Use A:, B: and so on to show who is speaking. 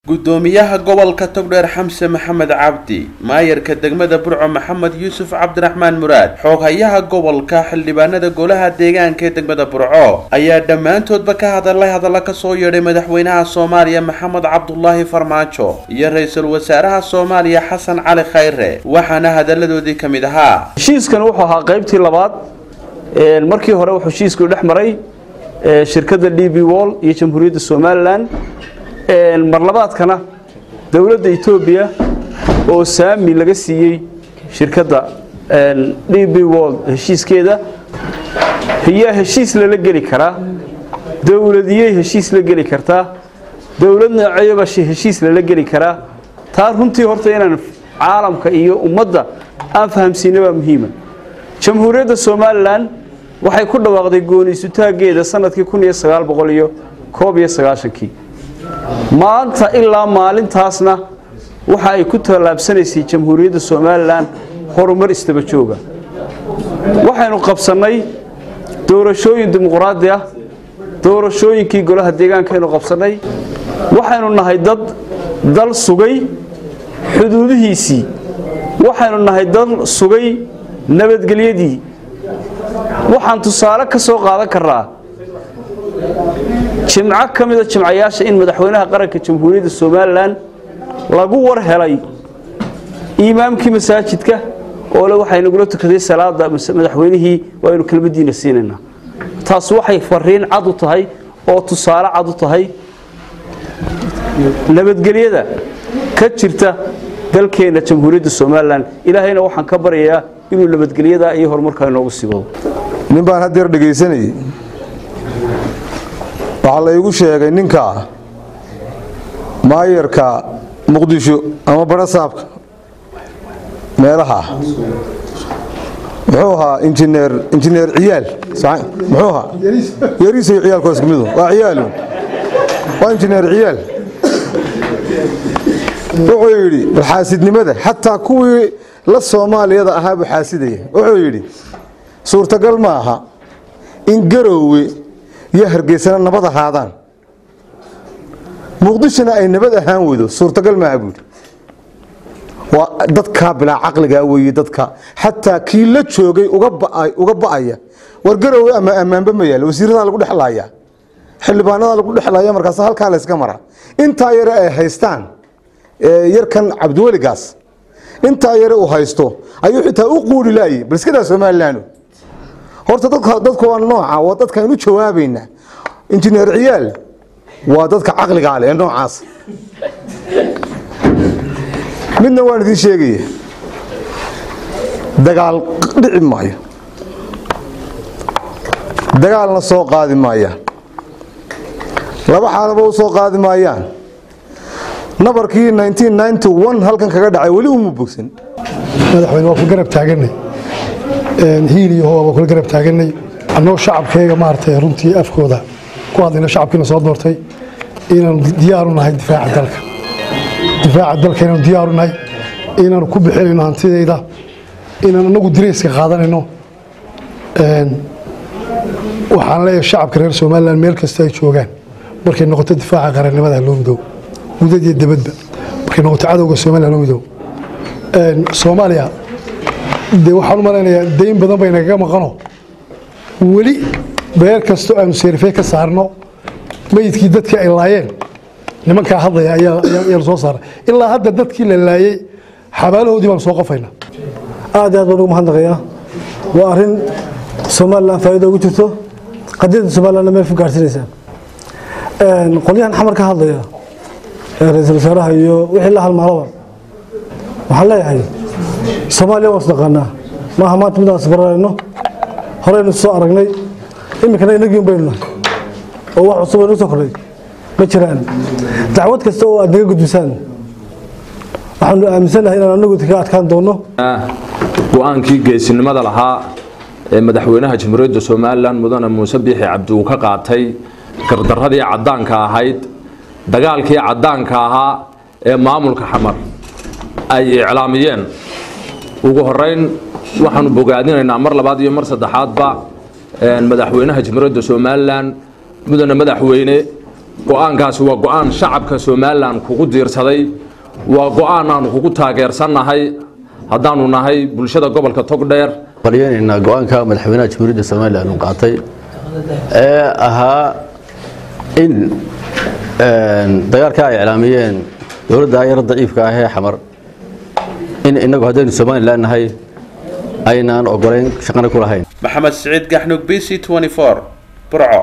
A: gudoomiyaha gobolka Togdheer Xamse Maxamed Cabdi maayarka degmada Burco Maxamed Yuusuf Cabdiraxmaan Muraad xoghayaha gobolka xildhibaanada golaha deegaanka ee degmada Burco ayaa dhamaantoodba ka hadalla ka soo yeedhay madaxweynaha Soomaaliya Maxamed Cabdullaahi Farmaajo iyo ra'iisul wasaaraha Soomaaliya Xasan Cali Khayre waxaana hadaladoodii kamid ahaa
B: heshiiskan wuxuu ahaa qaybtii labaad markii hore wuxuu heshiisku dhex maray shirkadda DB World iyo Jamhuuriyadda Soomaaliland marlabaadkana dawladda Itoobiya oo saami laga siiyay shirkadda DB World heshiiskeeda hiya heshiis la geli kara dawladiyay heshiis la geli kartaa dawladna ayaba heshiis la geli kara taa runtii horta inaan caalamka iyo ummadda aan fahamsiinaba muhiim Jamhuuriyadda Soomaaliland waxay ku dhawaaqday gooniisutaageeda sanadkii 1991 maanta ilaa maalintaasna waxa ay ku talaabsanaysay Jamhuuriyadda Soomaaliland horumar istaba jooga waxaanu qabsanay doorashooyin dimuqraadi ah doorashooyinkii golaha deegaanka aynu qabsanay waxaanu nahay dal sugay xuduudihiisii waxaanu nahay dal sugay nabadgelyadii waxaan tusaale ka soo qaadan karaa jimca kamida jimcayaasha in madaxweynaha qaranka Jamhuuriyadda Soomaaliland lagu war helay imaamkii masaajidka oo la waxay nagu tukaday salaada madaxweynihii waa inuu kelmadiina siinayna taas waxay fariin cad u tahay oo tusaale cad u tahay nabadgelyada ka jirta dalkeena Jamhuuriyadda Soomaaliland ilaahayna waxaan ka baryayaa inuu nabadgelyada iyo horumarka inoogu sii wado
C: nin baan hadeer dhageysanay waxa la igu sheegay ninka maayarka Muqdisho ama barasaabka meelaha wuxuu ahaa injineer ciyaal muxuu ahaa yariis ciyaal koos gamido waa ciyaal waa injineer ciyaal wuxuu yiri xaasidnimada hatta kuwii la Soomaaliyada ahaa buu xaasidayay wuxuu yiri suurtagal ma aha in garoowe iyo Hargeysana nabad ahaadaan Muqdishona ay nabad ahaan wado suurtagal ma aha waa dadka bila aqliga weeye dadka hatta kii la joogay uga ba'aya war garoowe ama amaanba ma yaalo wasiirada lagu dhaxlaaya xildhibaanada lagu dhaxlaaya markaas halka la iska mara inta yar ay haystaan yarkan Cabdiwali Gaas inta yar uu haysto ayuu xitaa u quuri laayay balskada Soomaaliland horta dadku waa nooca waa dadka inuu jawaabayna injineer ciyaal waa dadka aqliga leh noocaas midna waan idin sheegay dagaal dhici maayo dagaalna soo qaadi maayaan laba xaalaba soo qaadi maayaan nabarkii 1991 halkan kaga dhacay wali uma bogsan
D: madaxweyne waa ku garab taaganay hiiliyo waa ku garab taaganay anoo shacabkayga maartay runtii afkooda ku hadlayna shacabkina soo doortay inaan diyaar u nahay difaaca dalka inaan diyaar u nahay inaan ku bixinayno hantidayda inaan anagu direyska qaadanayno waxaan leeyahay shacabka reer Soomaaliland meel kasta ay joogaan markay noqoto difaaca qarannimada loo midow mudadii dibadda markay noqoto cadawga Soomaaliland loo midow Soomaaliya de waxaan u maleynayaa deyn badan bay naga maqano wali beer kasto aan seerfay ka saarno meydkii dadka ay laayeen nimanka hadlaya ayaa soo saaray ilaa hadda dadkii la laayay xabaalahoodii baan soo qofayna
E: aad baan ugu mahadnaqayaa waa arin Soomaaliland faa'iido ugu jirto qadiyada Soomaaliland meel fog gaarsiinaysa qolyahan xamar ka hadlaya ra'iisul wasaaraha iyo wixii la halmaalaba waxaan leeyahay Soomaaliya waa isdaqaana ma aha maanta midaan sabarayno horeynu soo aragnay imikana inagii baynu oo wax cusub oo soo koray ma jiraan dacwad kasta oo aad naga gudbisaan waxaanu aaminsanahay inaan anagu ka adkaan doono
F: go'aankii geesinimada lahaa ee madaxweynaha Jamhuuriyadda Soomaaliland mudane Muuse Biixi Cabdi uu ka qaatay gardaradii cadaanka ahayd dagaalkii cadaanka ahaa ee maamulka xamar ay iclaamiyeen ugu horeyn waxaanu bogaadinaynaa mar labaad iyo mar saddexaadba madaxweynaha Jamhuuriyadda Soomaaliland mudane madaxweyne go-aankaasi waa go-aan shacabka somalilan kugu diirsaday waa go-aan aanu kugu taageersannahay haddaanu nahay bulshada gobolka togdheer
G: qaliyanayna go-aanka madaxweynaha jamhuuriyadda somalilan uu qaatay ee ahaa in dagaalka ay iclaamiyeen dowladda yar daciifka ah ee xamar in inagu haddaynu somalilan nahay aynaan ogolayn shaqana ku lahayn
A: maxamed siciid gaxnug BC 24 burco